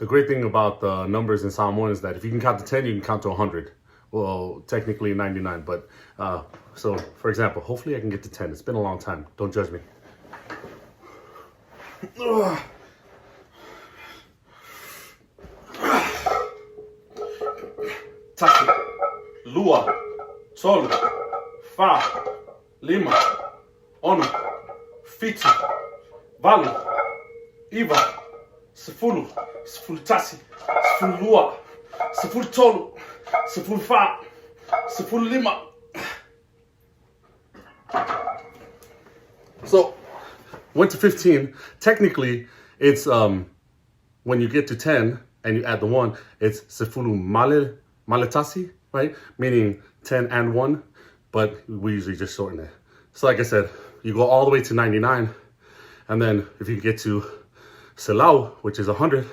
The great thing about the numbers in Psalm 1 is that if you can count to 10, you can count to 100. Well, technically 99, but so for example, hopefully I can get to 10. It's been a long time. Don't judge me. Tasi, lua, sol, fa, lima, ono, fitu, valu, iva, sefulu, sefulu tasi, sefulu lua, sefulu tolu, sefulu fa, sefulu lima. So, went to 15. Technically, it's when you get to 10 and you add the 1, it's sefulu maletasi, right? Meaning 10 and 1, but we usually just shorten it. So like I said, you go all the way to 99, and then if you get to selau, which is 100,